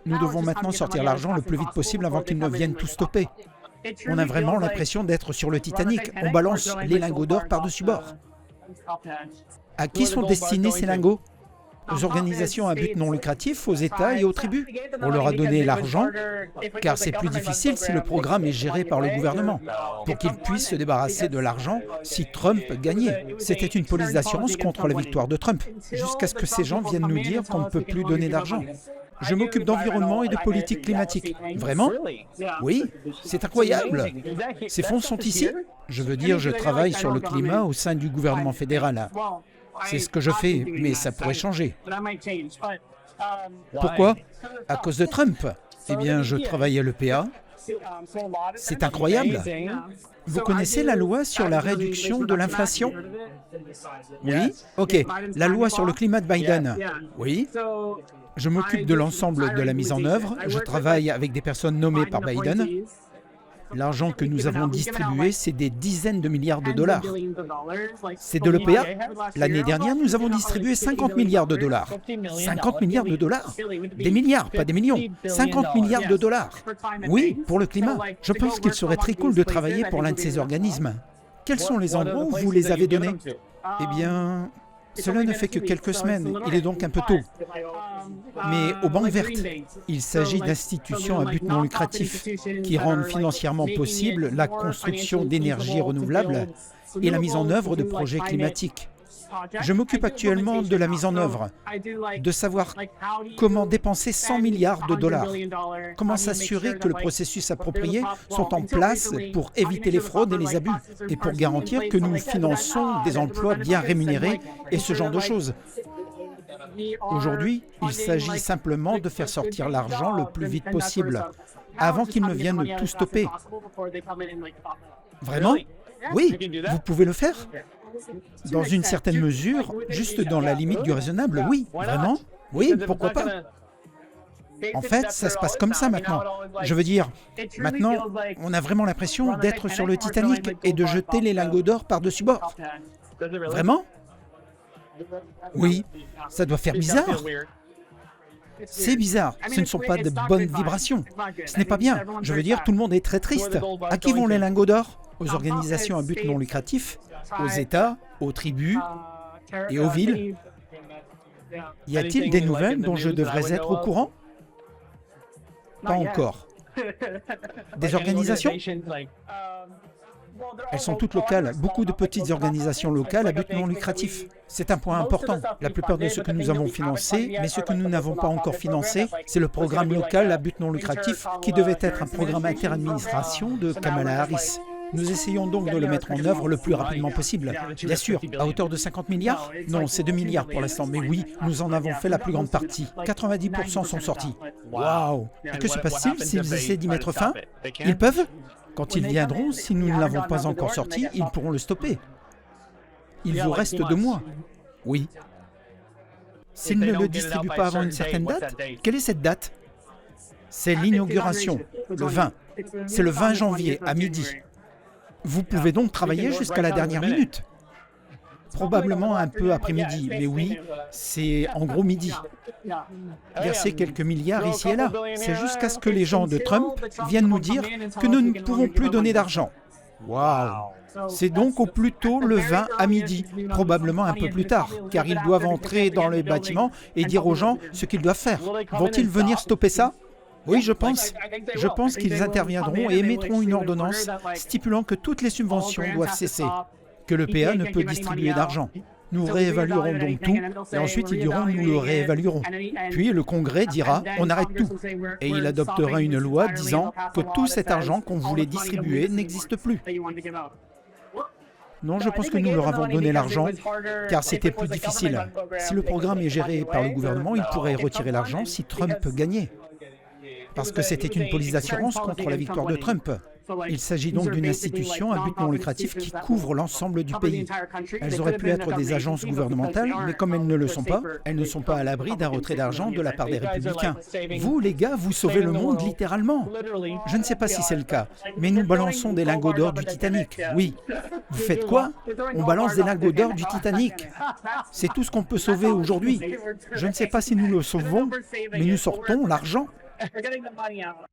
Nous devons maintenant sortir l'argent le plus vite possible avant qu'ils ne viennent tout stopper. On a vraiment l'impression d'être sur le Titanic. On balance les lingots d'or par-dessus bord. À qui sont destinés ces lingots? Aux organisations à but non lucratif, aux États et aux tribus. On leur a donné l'argent, car c'est plus difficile si le programme est géré par le gouvernement, pour qu'ils puissent se débarrasser de l'argent si Trump gagnait. C'était une police d'assurance contre la victoire de Trump, jusqu'à ce que ces gens viennent nous dire qu'on ne peut plus donner d'argent. Je m'occupe d'environnement et de politique climatique. Vraiment? Oui, c'est incroyable. Ces fonds sont ici? Je veux dire, je travaille sur le climat au sein du gouvernement fédéral. C'est ce que je fais, mais ça pourrait changer. Pourquoi? À cause de Trump. Eh bien, je travaille à l'EPA. C'est incroyable. Vous connaissez la loi sur la réduction de l'inflation? Oui? Ok. La loi sur le climat de Biden? Oui? Je m'occupe de l'ensemble de la mise en œuvre. Je travaille avec des personnes nommées par Biden. L'argent que nous avons distribué, c'est des dizaines de milliards de dollars. C'est de l'EPA. L'année dernière, nous avons distribué 50 milliards de dollars. 50 milliards de dollars? Des milliards, pas des millions. 50 milliards de dollars. Oui, pour le climat. Je pense qu'il serait très cool de travailler pour l'un de ces organismes. Quels sont les endroits où vous les avez donnés? Eh bien, cela ne fait que quelques semaines. Il est donc un peu tôt. Mais aux banques vertes, il s'agit d'institutions à but non lucratif qui rendent financièrement possible la construction d'énergies renouvelables et la mise en œuvre de projets climatiques. Je m'occupe actuellement de la mise en œuvre, de savoir comment dépenser 100 milliards de dollars, comment s'assurer que le processus approprié sont en place pour éviter les fraudes et les abus, et pour garantir que nous finançons des emplois bien rémunérés et ce genre de choses. Aujourd'hui, il s'agit simplement de faire sortir l'argent le plus vite possible, avant qu'ils ne viennent tout stopper. Vraiment? Oui, vous pouvez le faire? Dans une certaine mesure, juste dans la limite du raisonnable, oui. Vraiment? Oui, pourquoi pas? En fait, ça se passe comme ça maintenant. Je veux dire, maintenant, on a vraiment l'impression d'être sur le Titanic et de jeter les lingots d'or par-dessus bord. Vraiment? Oui, ça doit faire bizarre. C'est bizarre, ce ne sont pas de bonnes vibrations. Ce n'est pas bien. Je veux dire, tout le monde est très triste. À qui vont les lingots d'or? Aux organisations à but non lucratif, aux États, aux tribus et aux villes. Y a-t-il des nouvelles dont je devrais être au courant? Pas encore. Des organisations? Elles sont toutes locales, beaucoup de petites organisations locales à but non lucratif. C'est un point important. La plupart de ce que nous avons financé, mais ce que nous n'avons pas encore financé, c'est le programme local à but non lucratif qui devait être un programme inter-administration de Kamala Harris. Nous essayons donc de le mettre en œuvre le plus rapidement possible. Bien sûr, à hauteur de 50 milliards? Non, c'est 2 milliards pour l'instant, mais oui, nous en avons fait la plus grande partie. 90% sont sortis. Waouh! Et que se passe-t-il s'ils essaient d'y mettre fin? Ils peuvent? Quand ils viendront, si nous ne l'avons pas encore sorti, ils pourront le stopper. Il vous reste 2 mois. Oui. S'ils ne le distribuent pas avant une certaine date, quelle est cette date? C'est l'inauguration, le 20. C'est le 20 janvier à midi. Vous pouvez donc travailler jusqu'à la dernière minute. Probablement un peu après-midi, mais oui, c'est en gros midi. Verser quelques milliards ici et là, c'est jusqu'à ce que les gens de Trump viennent nous dire que nous ne pouvons plus donner d'argent. Waouh! C'est donc au plus tôt le 20 à midi, probablement un peu plus tard, car ils doivent entrer dans les bâtiments et dire aux gens ce qu'ils doivent faire. Vont-ils venir stopper ça? Oui, je pense. Je pense qu'ils interviendront et émettront une ordonnance stipulant que toutes les subventions doivent cesser, que l'EPA ne peut distribuer d'argent. Nous réévaluerons donc tout, et ensuite ils diront « nous le réévaluerons ». Puis le Congrès dira « on arrête tout ». Et il adoptera une loi disant que tout cet argent qu'on voulait distribuer n'existe plus. Non, je pense que nous leur avons donné l'argent, car c'était plus difficile. Si le programme est géré par le gouvernement, ils pourraient retirer l'argent si Trump gagnait. Parce que c'était une police d'assurance contre la victoire de Trump. Il s'agit donc d'une institution à but non lucratif qui couvre l'ensemble du pays. Elles auraient pu être des agences gouvernementales, mais comme elles ne le sont pas, elles ne sont pas à l'abri d'un retrait d'argent de la part des républicains. Vous, les gars, vous sauvez le monde littéralement. Je ne sais pas si c'est le cas, mais nous balançons des lingots d'or du Titanic. Oui. Vous faites quoi? On balance des lingots d'or du Titanic. C'est tout ce qu'on peut sauver aujourd'hui. Je ne sais pas si nous le sauvons, mais nous sortons l'argent. We're getting the money out.